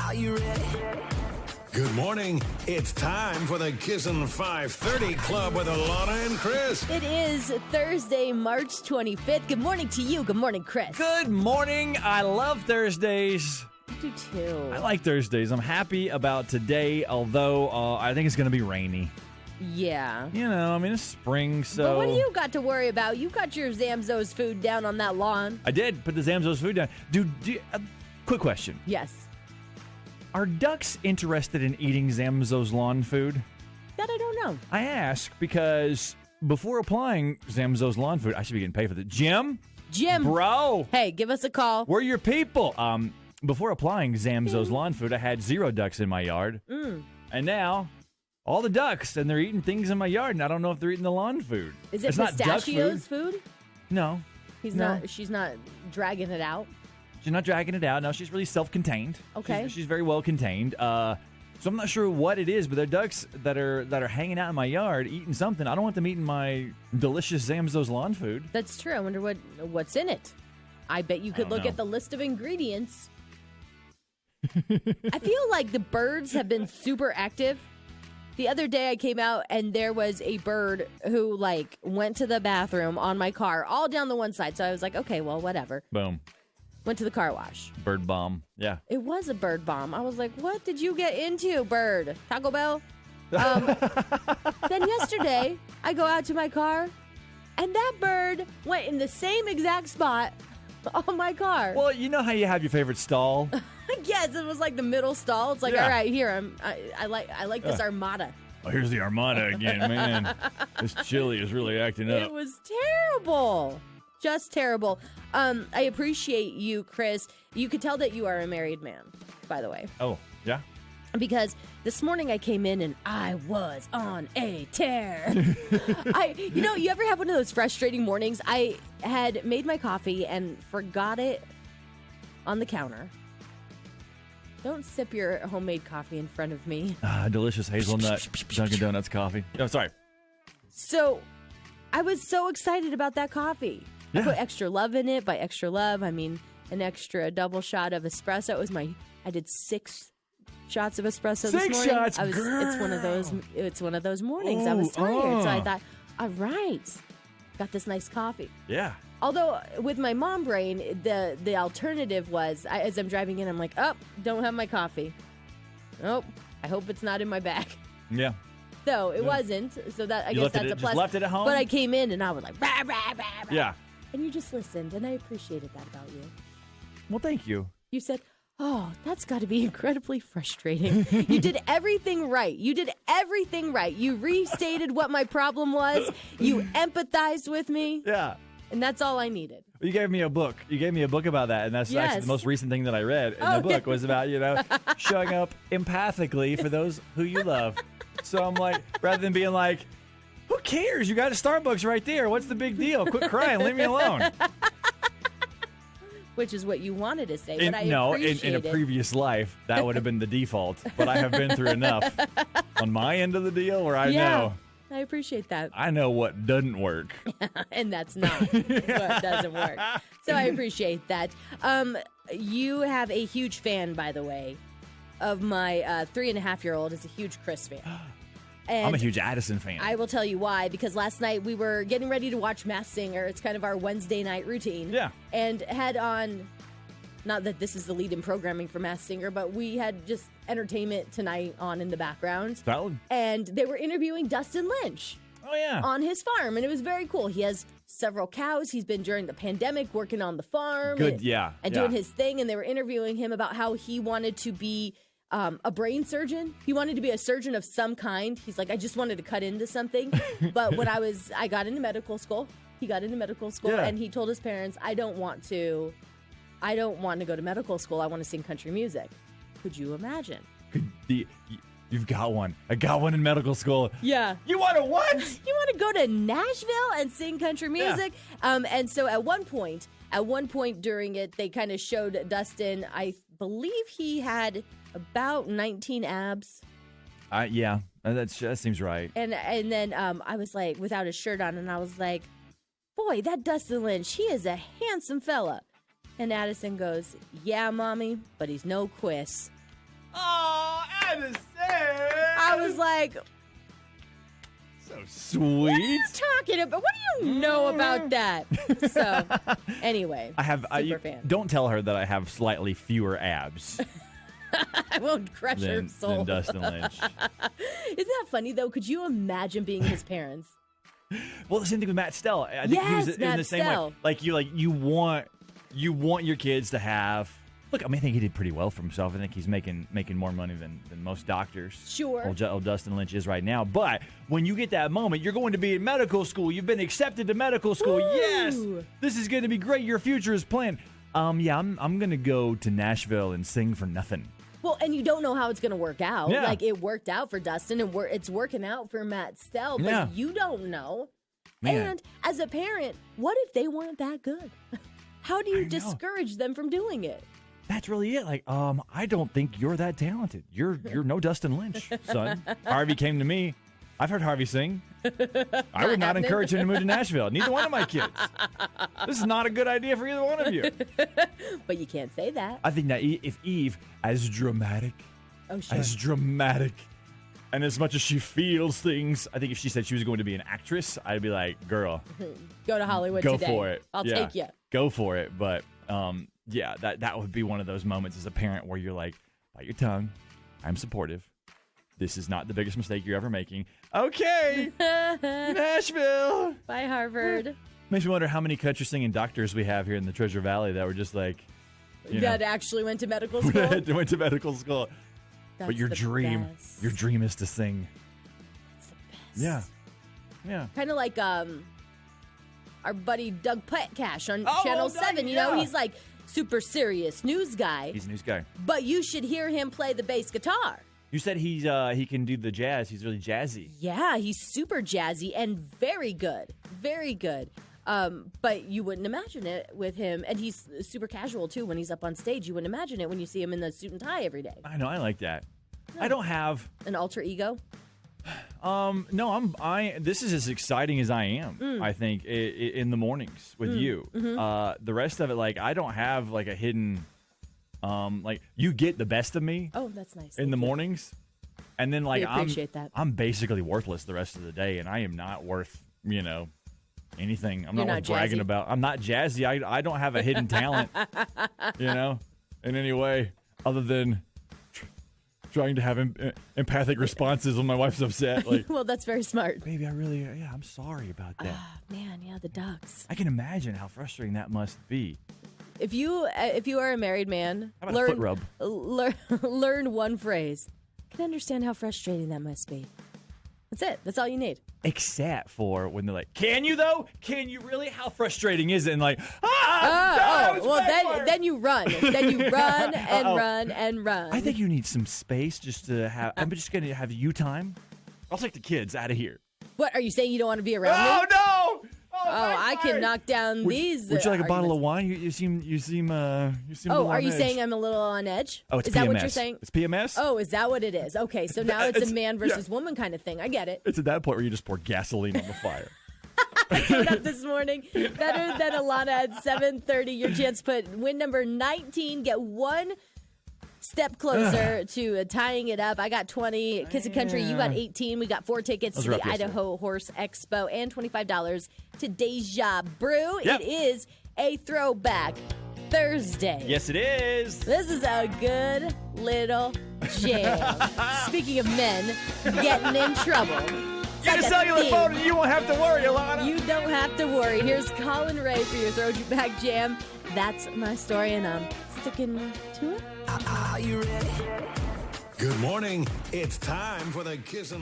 Are you ready? Good morning. It's time for the KIZN 530 Club with Alana and Chris. It is Thursday, March 25th. Good morning to you. Good morning, Chris. Good morning. I love Thursdays. I do too. I like Thursdays. I'm happy about today, although I think it's going to be rainy. Yeah. You know, I mean, it's spring, so... But what do you got to worry about? You got your Zamzows food down on that lawn. I did put the Zamzows food down. Dude, quick question. Yes. Are ducks interested in eating Zamzows lawn food? That I don't know. I ask because before applying Zamzows lawn food, I should be getting paid for that. Jim? Bro! Hey, give us a call. We're your people. Before applying Zamzows lawn food, I had 0 ducks in my yard. And now, all the ducks, and they're eating things in my yard, and I don't know if they're eating the lawn food. Is it it's not duck Pistachio's food? No. She's not dragging it out. She's not dragging it out. No, she's really self-contained. Okay. She's very well contained. So I'm not sure what it is, but they're ducks that are hanging out in my yard eating something. I don't want them eating my delicious Zamzows lawn food. That's true. I wonder what's in it. I bet you could look at the list of ingredients. I feel like the birds have been super active. The other day I came out and there was a bird who went to the bathroom on my car all down the one side. So I was like, okay, well, whatever. Boom. Went to the car wash. Bird bomb. Yeah. It was a bird bomb. I was like, what did you get into, bird? Taco Bell? Then yesterday, I go out to my car, and that bird went in the same exact spot on my car. Well, you know how you have your favorite stall? Yes, it was like the middle stall. It's like, all right, here, I like this Armada. Oh, here's the Armada again, man. This chili is really acting up. It was terrible. Just terrible. I appreciate you, Chris. You could tell that you are a married man, by the way. Oh, yeah? Because this morning I came in and I was on a tear. You ever have one of those frustrating mornings? I had made my coffee and forgot it on the counter. Don't sip your homemade coffee in front of me. Delicious hazelnut Dunkin' Donuts coffee. Oh, sorry. So I was so excited about that coffee. Yeah. I put extra love in it. By extra love, I mean an extra double shot of espresso. I did 6 shots of espresso this morning. 6 shots, girl. It's one of those mornings. I was tired, so I thought, all right, got this nice coffee. Yeah. Although with my mom brain, the alternative was, as I'm driving in, I'm like, oh, don't have my coffee. Nope. I hope it's not in my bag. Yeah. So it wasn't. So that I guess that's a plus. Just left it at home? But I came in and I was like, rah, rah, rah, rah. Yeah. And you just listened, and I appreciated that about you. Well, thank you. You said, oh, that's got to be incredibly frustrating. You did everything right. You restated what my problem was. You empathized with me. Yeah. And that's all I needed. You gave me a book. You gave me a book about that, and that's actually the most recent thing that I read. And the book was about, showing up empathically for those who you love. So I'm like, rather than being like, who cares? You got a Starbucks right there. What's the big deal? Quit crying. Leave me alone. Which is what you wanted to say, but in a previous life, that would have been the default. But I have been through enough on my end of the deal where I know. I appreciate that. I know what doesn't work. And that's not what doesn't work. So I appreciate that. You have a huge fan, by the way, of my 3.5-year-old is a huge Chris fan. And I'm a huge Addison fan. I will tell you why, because last night we were getting ready to watch Masked Singer. It's kind of our Wednesday night routine. Yeah. And had on, not that this is the lead in programming for Masked Singer, but we had just Entertainment Tonight on in the background. Valid. And they were interviewing Dustin Lynch. Oh, yeah. On his farm, and it was very cool. He has several cows. He's been, during the pandemic, working on the farm. Good, and doing his thing, and they were interviewing him about how he wanted to be a brain surgeon. He wanted to be a surgeon of some kind. He's like, I just wanted to cut into something. But when I got into medical school. He got into medical school, and he told his parents, I don't want to go to medical school. I want to sing country music. Could you imagine? You've got one. I got one in medical school. Yeah. You want to what? You want to go to Nashville and sing country music? Yeah. And so at one point during it, they kind of showed Dustin, I believe he had about 19 abs. Yeah, that seems right. And then I was like, without his shirt on, and I was like, boy, that Dustin Lynch, he is a handsome fella. And Addison goes, yeah, Mommy, but he's no Quiz. Oh, Addison. I was like, so sweet. what are you talking about? What do you know about that? So, anyway, super fan. Don't tell her that I have slightly fewer abs I won't crush her than soul. Dustin Lynch. Isn't that funny, though? Could you imagine being his parents? Well, the same thing with Matt Stell. I think he was in the same way. Like you want your kids to have. Look, I mean, I think he did pretty well for himself. I think he's making more money than most doctors. Sure. Old Dustin Lynch is right now. But when you get that moment, you're going to be in medical school. You've been accepted to medical school. Woo! Yes, this is going to be great. Your future is planned. Yeah, I'm going to go to Nashville and sing for nothing. Well, and you don't know how it's going to work out. Yeah. Like, it worked out for Dustin, and it's working out for Matt Stell, but you don't know. Man. And as a parent, what if they weren't that good? How do you discourage them from doing it? That's really it. Like, I don't think you're that talented. You're no Dustin Lynch, son. Harvey came to me. I've heard Harvey sing. I would not encourage him to move to Nashville. Neither one of my kids. This is not a good idea for either one of you. But you can't say that. I think that if Eve, as dramatic, and as much as she feels things, I think if she said she was going to be an actress, I'd be like, girl, go to Hollywood go today. for it. I'll take you. Go for it. But yeah, that would be one of those moments as a parent where you're like, bite your tongue. I'm supportive. This is not the biggest mistake you're ever making. Okay, Nashville. Bye, Harvard. Makes me wonder how many country singing doctors we have here in the Treasure Valley that were just like, that actually went to medical school. went to medical school. But your dream is to sing. It's the best. Yeah. Kind of like our buddy Doug Petcash on Channel 7. You know, he's like super serious news guy. He's a news guy. But you should hear him play the bass guitar. You said he can do the jazz. He's really jazzy. Yeah, he's super jazzy and very good. Very good. But you wouldn't imagine it with him. And he's super casual, too, when he's up on stage. You wouldn't imagine it when you see him in the suit and tie every day. I know. I like that. Yeah. I don't have an alter ego. No, this is as exciting as I am, I think, in the mornings with you. Mm-hmm. The rest of it, like, I don't have, like, a hidden, like, you get the best of me. Oh, that's nice. In the mornings. And then, like, I'm basically worthless the rest of the day, and I am not worth, anything. I'm not worth bragging about. I'm not jazzy. I don't have a hidden talent, in any way other than trying to have empathic responses when my wife's upset. Like, well, that's very smart. Baby, I'm sorry about that. Man, yeah, the ducks. I can imagine how frustrating that must be. If you are a married man, how about a foot rub? Learn one phrase. I can understand how frustrating that must be. That's it. That's all you need. Except for when they're like, "Can you though? Can you really? How frustrating is it?" And like, well, then you run. Then you run and run and run. I think you need some space just to have. I'm just gonna have you time. I'll take the kids out of here. What are you saying? You don't want to be around me? Oh no! I can knock down these. Would you like a bottle of wine? You seem. Oh, are you saying I'm a little on edge? Oh, it's is PMS. That what you're saying? It's PMS. Oh, is that what it is? Okay, so now it's a man versus woman kind of thing. I get it. It's at that point where you just pour gasoline on the fire. I came up this morning better than Alana at 7:30. Your chance to put win number 19. Get one step closer to tying it up. I got 20. KIZN Country, you got 18. We got 4 tickets to the Idaho Horse Expo and $25 to Deja Brew. Yep. It is a throwback Thursday. Yes, it is. This is a good little jam. Speaking of men getting in trouble. Get a cellular phone and you won't have to worry, Alana. You don't have to worry. Here's Colin Ray for your Throwback Jam. That's my story, and I'm sticking to it. Are you ready? Good morning. It's time for the KIZN.